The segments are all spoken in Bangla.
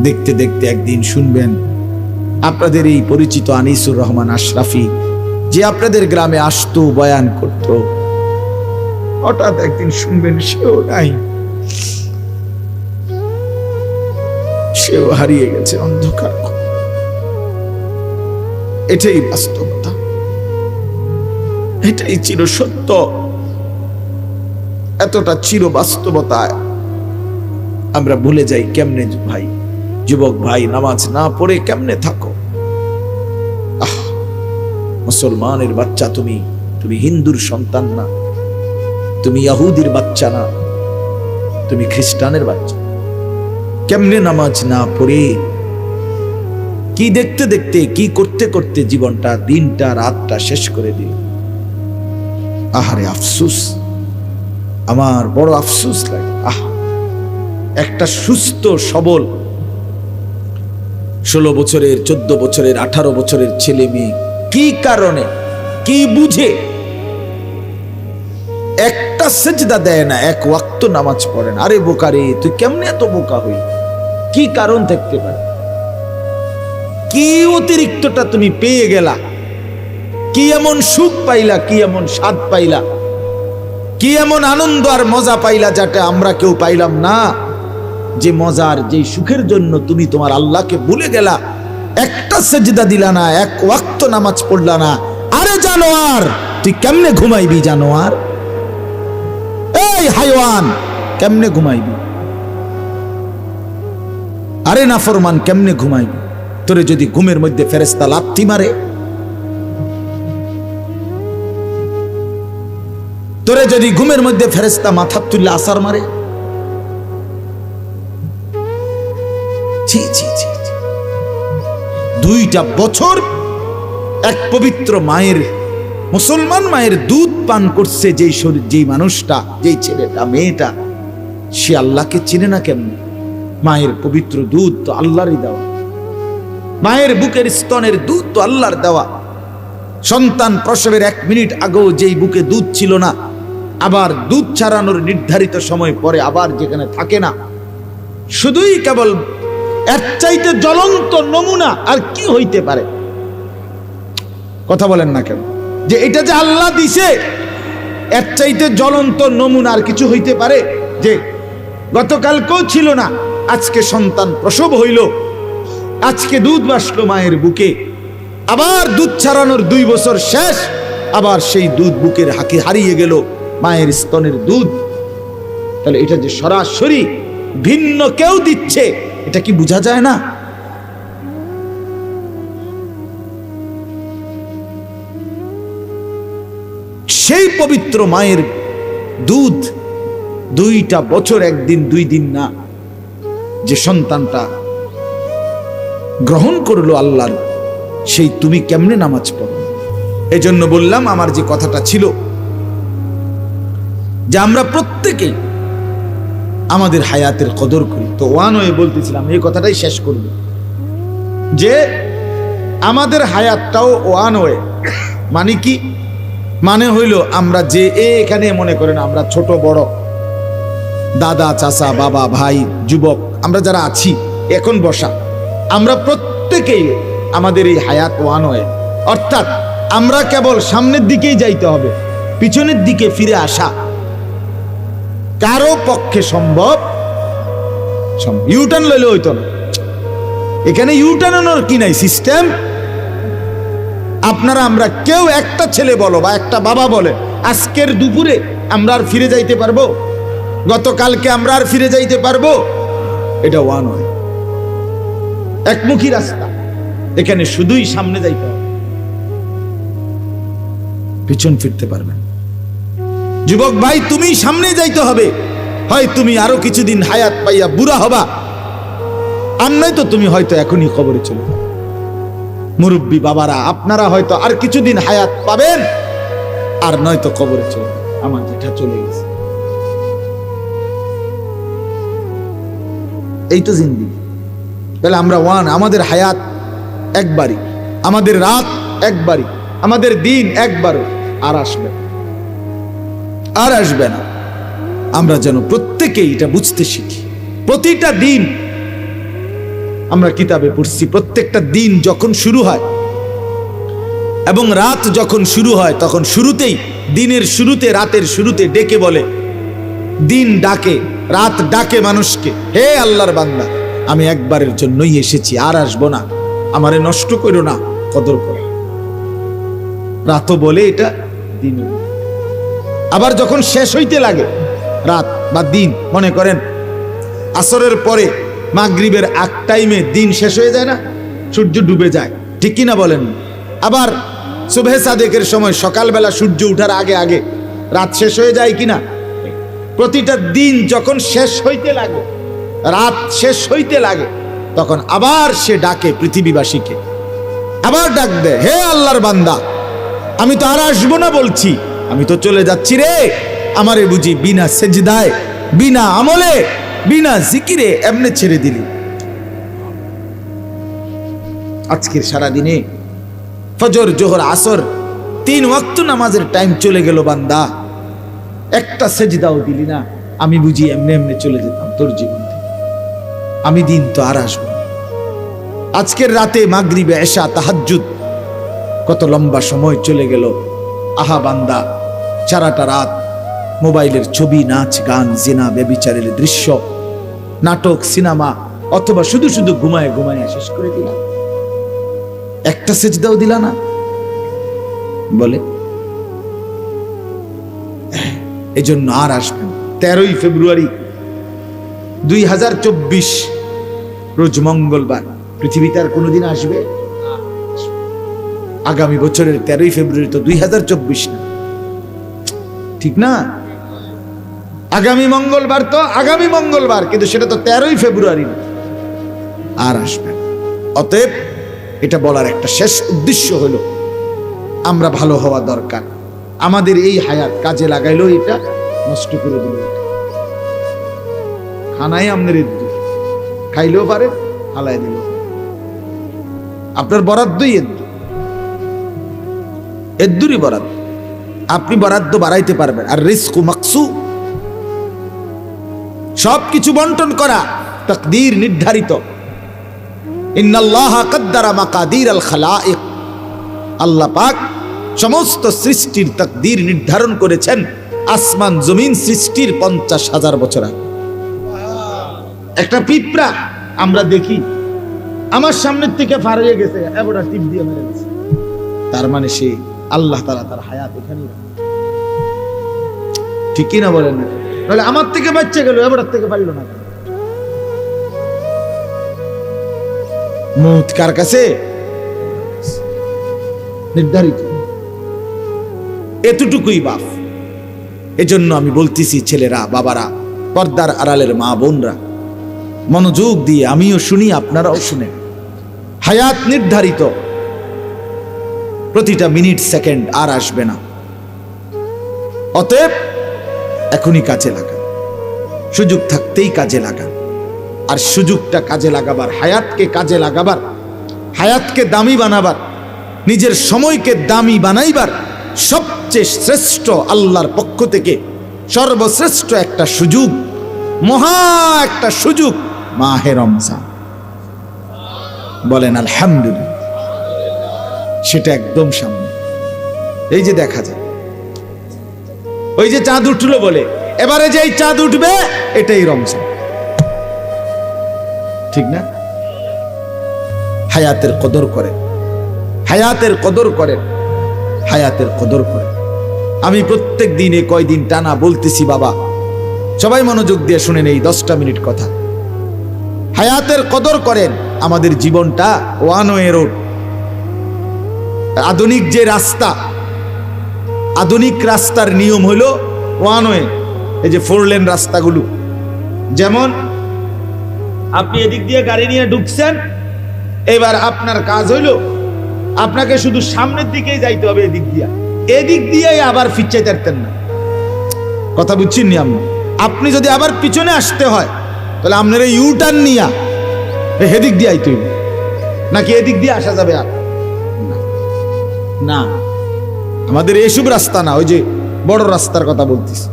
দেখতে দেখতে একদিন শুনবেন আপনাদের এই পরিচিত আনিসুর রহমান আশরাফি, যে আপনাদের গ্রামে আসতো, বয়ান করত, হঠাৎ একদিন শুনবেন সেও নাই, সেও হারিয়ে গেছে অন্ধকার। এটাই বাস্তবতা, এটাই চির সত্য। এতটা চির বাস্তবতায় আমরা ভুলে যাই কেমনে। ভাই, যুবক ভাই, নামাজ না পড়ে কেমনে থাকো? মুসলমানের বাচ্চা তুমি, তুমি হিন্দুর সন্তান না, তুমি ইহুদির বাচ্চা না, তুমি খ্রিস্টানের বাচ্চা। কেমনে নামাজ না পড়ে, কি দেখতে দেখতে, কি করতে করতে জীবনটা, দিনটা, রাতটা শেষ করে দিল। আহারে আফসুস, আমার বড় আফসুস লাগে। একটা সুস্থ সবল 16 বছরের, 14 বছরের, 18 বছরের ছেলে মেয়ে কি কারণে, কি বুঝে একটা সেজদা দেয় না, এক ওয়াক্ত নামাজ পড়ে না? আরে বোকা রে, তুই কেমনে এত বোকা হই? কি কারণ থাকতে পারে? কি অতিরিক্তটা তুমি পেয়ে গেলা? কি এমন সুখ পাইলা, কি এমন স্বাদ পাইলা, কি এমন আনন্দ আর মজা পাইলা যেটা আমরা কেউ পাইলাম না? যে মজার, যে সুখের জন্য তুমি তোমার আল্লাহকে ভুলে গেলা, একটা সেজদা দিলা না, এক ওয়াক্ত নামাজ পড়লা না। আরে জানোয়ার, তুই কেমনে ঘুমাইবি? জানোয়ার, এই হাইওয়ান, কেমনে ঘুমাইবি? আরে নাফরমান, কেমনে ঘুমাইবি? তোরে যদি ঘুমের মধ্যে ফেরেশতা লাথি মারে, তোরে যদি ঘুমের মধ্যে ফেরেশতা মাথা তুলে আসার মারে, ছি ছি ছি। 2টা বছর এক পবিত্র মায়ের, মুসলমান মায়ের দুধ পান করছে যেই মানুষটা, যেই ছেলেটা, মেয়েটা, সে আল্লাহকে চিনে না কেমনে? মায়ের পবিত্র দুধ তো আল্লাহরই দেওয়া, মায়ের বুকের স্তনের দুধ তো আল্লাহর দেওয়া। সন্তান প্রসবের 1 মিনিট আগেও যেই বুকে দুধ ছিল না, আবার দুধ ছাড়ানোর নির্ধারিত সময় পরে আবার যেখানে থাকে না, শুধুই কেবল এর চাইতে জ্বলন্ত নমুনা আর কি হইতে পারে? কথা বলেন না কেন? যে এটা যে আল্লাহ দিছে, এর চাইতে জ্বলন্ত নমুনা আর কিছু হইতে পারে? যে গতকালকেও ছিল না, আজকে সন্তান প্রসব হইল, আজকে দুধ বাসলো মায়ের বুকে, আবার দুধ ছাড়ানোর 2 বছর শেষ, আবার সেই দুধ বুকের হাকে হারিয়ে গেল, মায়ের স্তনের দুধ। তাহলে এটা যে সরাসরি ভিন্ন কেউ দিচ্ছে, এটা কি বোঝা যায় না? সেই পবিত্র মায়ের দুধ 2টা বছর, 1 দিন 2 দিন না, যে সন্তানটা গ্রহণ করলো আল্লাহর, সেই তুমি কেমনে নামাজ পড়ো? এই জন্য বললাম, আমার যে কথাটা ছিল যে আমরা প্রত্যেকেই আমাদের হায়াতের কদর করি। তো ওয়ান হয়ে বলতেছিলাম, এই কথাটাই শেষ করব, যে আমাদের হায়াতটাও ওয়ান হয়ে, মানে কি? মানে হইল আমরা যে এখানে মনে করেন আমরা ছোট বড়, দাদা, চাচা, বাবা, ভাই, যুবক, আমরা যারা আছি এখন বসা, আমরা প্রত্যেকেই আমাদের এই হায়াত ওয়ান হয়ে, অর্থাৎ আমরা কেবল সামনের দিকেই যাইতে হবে, পিছনের দিকে ফিরে আসা কারো পক্ষে সম্ভব। ইউটার্ন লইলে হইতো না, এখানে ইউটার্নের কি নাই সিস্টেম। আপনারা আমরা কেউ একটা ছেলে বলো বা একটা বাবা বলে, আজকের দুপুরে আমরা আর ফিরে যাইতে পারবো? গতকালকে আমরা আর ফিরে যাইতে পারবো? এটা ওয়ান হয়, একমুখী রাস্তা। এখানে শুধুই সামনে যাইতে হবে, পিছন ফিরতে পারবেন। যুবক ভাই, তুমি সামনে যাইতে হবে, হয় তুমি আরো কিছুদিন হায়াত পাইয়া বুড়া হবা, আর নয়তো তুমি হয়তো এখনই কবরে চলে যাবে। মুরব্বী বাবারা, আপনারা হয়তো আর কিছুদিন হায়াত পাবেন, আর নয়তো কবরে চলে যাবে। আমার যেটা চলে গেছে, এই তো জিন্দেগি। তাহলে আমরা ওয়ান, আমাদের হায়াত একবারই, আমাদের রাত একবারই, আমাদের দিন একবারও, আর আসবে না, আর আসবে না। আমরা যেন প্রত্যেকেই এটা বুঝতে শিখি। প্রতিটা দিন আমরা কিতাবে পড়ছি প্রত্যেকটা দিন যখন শুরু হয় এবং রাত যখন শুরু হয় তখন শুরুতেই, দিনের শুরুতে, রাতের শুরুতে ডেকে বলে, দিন ডাকে, রাত ডাকে মানুষকে, হে আল্লাহর বান্দা, আমি একবারের জন্যই এসেছি, আর আসবো না, আমারে নষ্ট করো না, কদর করো। রাতও বলে এটা, দিন। আবার যখন শেষ হইতে লাগে রাত বা দিন, মনে করেন আসরের পরে মাগরিবের আগ টাইমে দিন শেষ হয়ে যায় না, সূর্য ডুবে যায়, ঠিক কিনা বলেন? আবার সুবহে সাদেকের সময় সকালবেলা সূর্য উঠার আগে আগে রাত শেষ হয়ে যায় কিনা? প্রতিটা দিন যখন শেষ হইতে লাগে, রাত শেষ হইতে লাগে, তখন আবার সে ডাকে পৃথিবীবাসীকে, আবার ডাক দেয়, হে আল্লাহর বান্দা, আমি তো আর আসবো না বলছি, আমি তো চলে যাচ্ছি রে, আমারে বুঝি বিনা সেজদায়, বিনা আমলে, বিনা জিকিরে এমনে ছেড়ে দিলি? আজকের সারাদিনে ফজর, জোহর, আসর 3 ওয়াক্ত নামাজের টাইম চলে গেল বান্দা, একটা সেজদাও দিলি না, আমি বুঝি এমনি এমনি চলে যেতাম তোর জীবন থেকে, আমি দিন তো আর আসবো না। আজকের রাতে মাগরিবে, এশা, তাহাজ্জুদ, কত লম্বা সময় চলে গেল। আহা বান্দা, সারাটা রাত মোবাইলের ছবি, নাচ, গান, জিনা, ব্যভিচারের দৃশ্য, নাটক, সিনেমা, অথবা শুধু শুধু ঘুমায় ঘুমায় শেষ করে দিলা, একটা সেজদাও দিলা না বলে। এজন্য আর আসবেন 13ই ফেব্রুয়ারি 2024 রোজ মঙ্গলবার, পৃথিবীতে আর কোনোদিন আসবে? আগামী বছরের 13ই ফেব্রুয়ারি তো 2024 না, ঠিক না? আগামী মঙ্গলবার তো আগামী মঙ্গলবার, কিন্তু সেটা তো 13ই ফেব্রুয়ারি না, আর আসবে। অতএব এটা বলার একটা শেষ উদ্দেশ্য হলো, আমরা ভালো হওয়া দরকার। আমাদের এই হায়াত কাজে লাগাইলো, এটা নষ্ট করে দিল। খানাই আমাদের এদ্দুর, খাইলেও পারে, হালাই দিল, আপনার বরাদ্দই এদ্দুর, এদ্দুরই বরাদ্দ, আপনি বরাদ্দ বাড়াইতে পারবেন। আর রিজকু মাকসু, সবকিছু বন্টন করা তাকদীর নির্ধারিত। ইন্নাল্লাহা কাদ্দারা মাকাদির আল খালাইক, আল্লাহ পাক সমস্ত সৃষ্টির তাকদীর নির্ধারণ করেছেন আসমান জমিন সৃষ্টির 50,000 বছর আগে। একটা পিঁপড়া আমরা দেখি আমার সামনের থেকে পার হয়ে গেছে, এবড়া টিপ দিয়ে মেরে গেছে, তার মানে সে আল্লাহ তাআলা তার হায়াত এখানেই, ঠিক কি না বলেন? তাহলে আমার থেকে বাচ্চা গেল, এবড়ার থেকে পারল না। মউত কার কাছে? নির্ধারিত, এতটুকুই বাপ। এজন্য আমি বলতেছি, ছেলেরা, বাবারা, পর্দার আড়ালের মা বোনরা, মনোযোগ দিয়ে আমিও শুনি, আপনারাও শুনেন। হায়াত নির্ধারিত, প্রতিটা মিনিট সেকেন্ড আর আসবে না। অতএব এখনই কাজে লাগান, সুযোগ থাকতেই কাজে লাগান। আর সুযোগটা কাজে লাগাবার, হায়াতকে কাজে লাগাবার, হায়াতকে দামি বানাবার, নিজের সময়কে দামি বানাইবার সবচেয়ে শ্রেষ্ঠ, আল্লাহর পক্ষ থেকে সর্বশ্রেষ্ঠ একটা সুযোগ, মহা একটা সুযোগ, মাহে রমজান। বলেন আলহামদুলিল্লাহ। সেটা একদম সামনে, এই যে দেখা যায়, ওই যে চাঁদ উঠলো বলে, এবারে যেই চাঁদ উঠবে এটাই রমজান, ঠিক না? হায়াতের কদর করেন, হায়াতের কদর করেন, হায়াতের কদর করেন। আমি প্রত্যেক দিনে কয়দিন টানা বলতেছি, বাবা সবাই মনোযোগ দিয়ে শুনেন এই 10টা মিনিট কথা। হায়াতের কদর করেন। আমাদের জীবনটা ওয়ান ওয়ে রোড, আধুনিক যে রাস্তা, আধুনিক রাস্তার নিয়ম হলো ওয়ান ওয়ে। এই যে 4 লেন রাস্তাগুলো, যেমন আপনি এদিক দিয়ে গাড়ি নিয়ে ঢুকছেন, এবার আপনার কাজ হইলো আপনাকে শুধু সামনের দিকেই যাইতে হবে, এদিক দিয়ে আবার ফিরচাইতে পারতেন না। কথা বুঝছেন নি? আপনি যদি আবার পিছনে আসতে হয়, তাহলে আপনার এই ইউ টার্ন নিয়া এদিক দিয়ে আইতে হইবে, নাকি এদিক দিয়ে আসা যাবে? আর না, আমাদের এইসব রাস্তা না, ওই যে বড় রাস্তার কথা বলতেছি,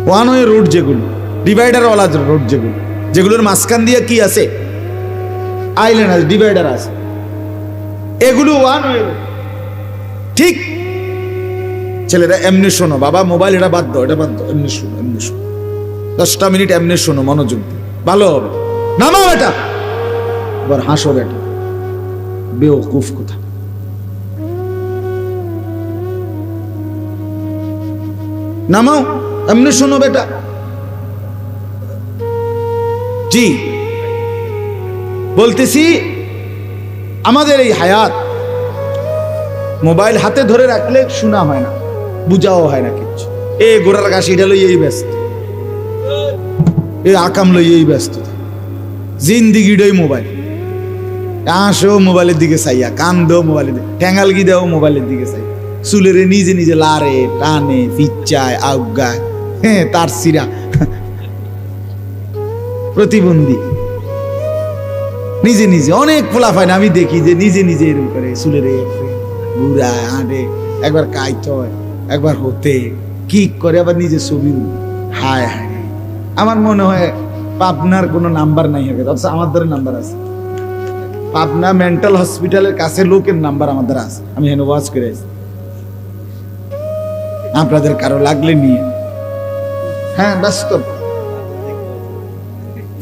ওয়ান ওয়ে রোড, যেগুলো ডিভাইডার ওয়ালা রোড, যেগুলোর মাঝখান দিয়ে কি আছে? আইল্যান্ড আছে, ডিভাইডার আছে, এগুলো ওয়ান হয়ে গেল। ঠিক ছেলেরা এমনি শোনো, বাবা মোবাইল এটা বাদ দাও, এটা বাদ দাও, এমনি শোনো, এমনি শোনো, 10টা মিনিট এমনি শোনো, মনোযোগ দিয়ে, ভালো হবে। নামাও এটা, এবার হাসো বেটা, বেওকুফ কোথা। নামাও, এমনি শোনো বেটা। জি বলতেছি, আমাদের এই হায়াত মোবাইল হাতে ধরে রাখলে শোনা হয় না, বুঝাও হয় না কিছু। এ গোড়ার কাশিটা লইয়েই ব্যস্ত, এ আকাম লইয়েই ব্যস্ত, জিন্দিগিটাই মোবাইল। আসো মোবাইলের দিকে চাইয়া, কান দেও মোবাইলের দিকে, ঠ্যাঙ্গালগি দেও মোবাইলের দিকে চাই, চুলেরে নিজে নিজে লারে টানে পিচ্চায় আউগায়, হ্যাঁ তার সিরা প্রতিবন্ধী নিজে নিজে। অনেক পোলা পায় না, আমি দেখি যে নিজে নিজে এরকম করে চুলেরে ঘুরায় হাঁটে, একবার কাইত হয়, একবার হতে কি করে, আবার নিজে ছবি। হায় হায়, আমার মনে হয় পাবনার কোনো নাম্বার নাই হবে, অথচ আমাদের নাম্বার আছে। পাবনা মেন্টাল হসপিটালের কাছে লোকের নাম্বার আমাদের আছে, আমি হেন ওয়াচ করে আছি। আপনাদের কারো লাগলে নিয়ে, হ্যাঁ ব্যস্ত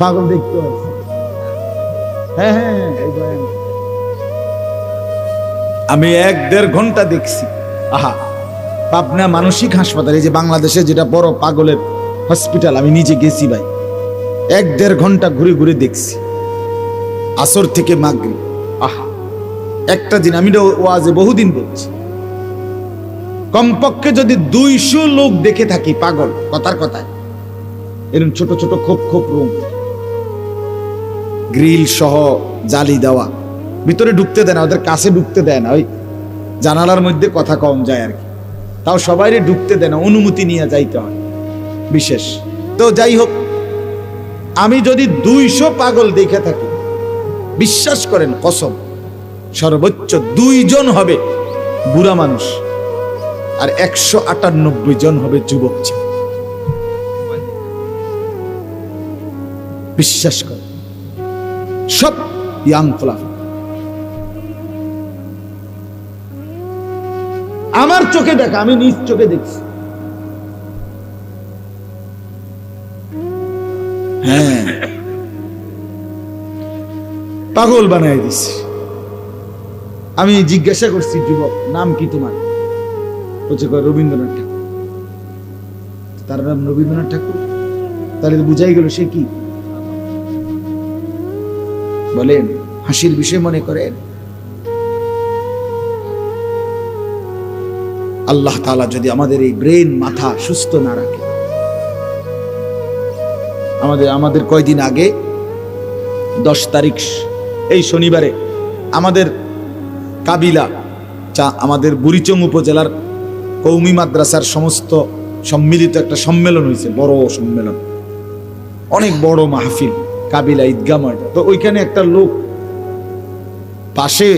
পাগল দেখতে আছে, হ্যাঁ হ্যাঁ হ্যাঁ। আমি 1-1.5 ঘন্টা দেখছি। আহা, পাবনা মানসিক হাসপাতাল, এই যে বাংলাদেশে যেটা বড় পাগলের হসপিটাল, আমি নিজে গেছি ভাই, 1-1.5 ঘন্টা ঘুরে ঘুরে দেখছি, আসর থেকে মাগরিব। আহা, একটা দিন আমি ওয়াজে বহুদিন বলছি, কমপক্ষে যদি 200 লোক দেখে থাকি পাগল, কথার কথায়, এরকম ছোট ছোট খোপ খোপ রুম, গ্রিল সহ জালি দেওয়া, ভিতরে ঢুকতে দেয় না, ওদের কাছে ঢুকতে দেয় না, ওই জানালার মধ্যে কথা কম যায় আর কি, তাও সবাই ঢুকতে দেয় না, অনুমতি নিয়ে যাইতে হয় বিশেষ। তো যাই হোক, আমি যদি 200 পাগল দেখে থাকি, বিশ্বাস করেন কসম, সর্বোচ্চ 2 জন হবে বুড়া মানুষ, আর 198 জন হবে যুবক ছেলে। বিশ্বাস করেন, সব ইয়াং ফোলা। আমার চোখে দেখা, আমি নিজ চোখে দেখছি। হ্যাঁ, পাগল বানাই দিছি। আমি জিজ্ঞাসা করছি, যুবক নাম কি তোমার? বলছে রবীন্দ্রনাথ ঠাকুর। তার নাম রবীন্দ্রনাথ ঠাকুর, তাহলে তো বুঝাই গেল সে কি। বলেন হাসির বিষয় মনে করেন? আল্লাহ তাআলা যদি আমাদের এই ব্রেন মাথা সুস্থ না রাখে, আমাদের কয়দিন আগে 10 তারিখ এই শনিবারে আমাদের কাবিলা আমাদের বুড়িচং উপজেলার কৌমি মাদ্রাসার সমস্ত সম্মিলিত একটা সম্মেলন হয়েছে, বড় সম্মেলন, অনেক বড় মাহফিল, কাবিলা ঈদগাহ ময়দান। তো ওইখানে একটা লোক পাশে,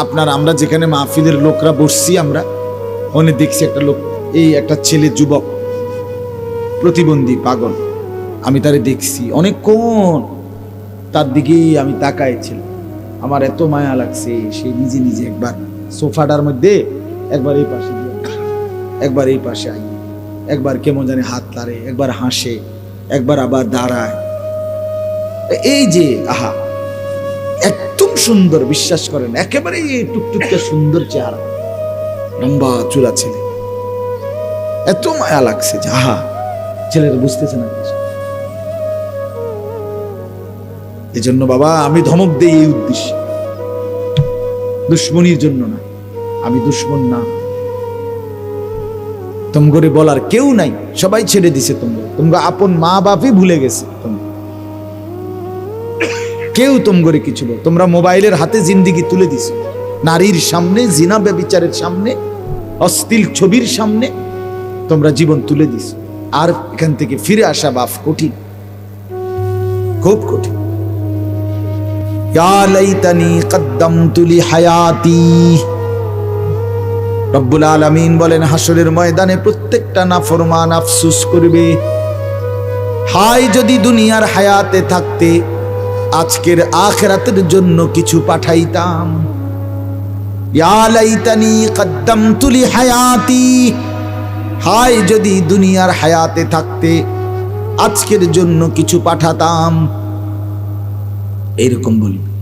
আপনার আমরা যেখানে মাহফিলের লোকরা বসছি, আমরা ওখানে দেখছি একটা লোক, এই একটা ছেলে যুবক প্রতিবন্ধী পাগল, আমি তারে দেখছি অনেকক্ষণ, তার দিকেই আমি তাকাইছিলাম, আমার এত মায়া লাগছে। সে নিজে নিজে একবার সোফাটার মধ্যে একবার এই পাশে, একবার এই পাশে আই, একবার কেমন জানি হাত লাড়ে, একবার হাসে, একবার আবার দাঁড়ায়। এই যে আহা, একদম সুন্দর, বিশ্বাস করেন, একেবারে টুকটুকে সুন্দর চেহারা, লম্বা চুলা ছেলে, এত মায়া লাগছে যে আহা, ছেলেরা বুঝতেছে না কিছু। এই জন্য বাবা আমি ধমক দেই এই উদ্দেশ্যে, দুশ্মনির জন্য না। আমি দুশ্মন না, তোমগরে বলার কেউ নাই, সবাই ছেড়ে দিছে, তোমরা আপন মা বাপই ভুলে গেছে, কেউ তোমগরে কিছু বল। তোমরা মোবাইলের হাতে জিন্দিগি তুলে দিছো, নারীর সামনে, জিনা ব্যভিচারের সামনে, অশ্লীল ছবির সামনে তোমরা জীবন তুলে দিছো। আর এখান থেকে ফিরে আসা বাপ কঠিন, খুব কঠিন। ইয়া লাইতানি কদ্দামতু লিহায়াতি, রব্বুল আলামিন বলেন হাসরের ময়দানে প্রত্যেকটা নাফরমান আফসোস করবে, হায় যদি দুনিয়ার হায়াতে থাকতে আজকের আখিরাতের জন্য কিছু পাঠাইতাম। ইয়া লাইতানি কদ্দামতু লি হায়াতি, হায় যদি দুনিয়ার হায়াতে থাকতে আজকের জন্য কিছু পাঠাতাম, এরকম বলবে।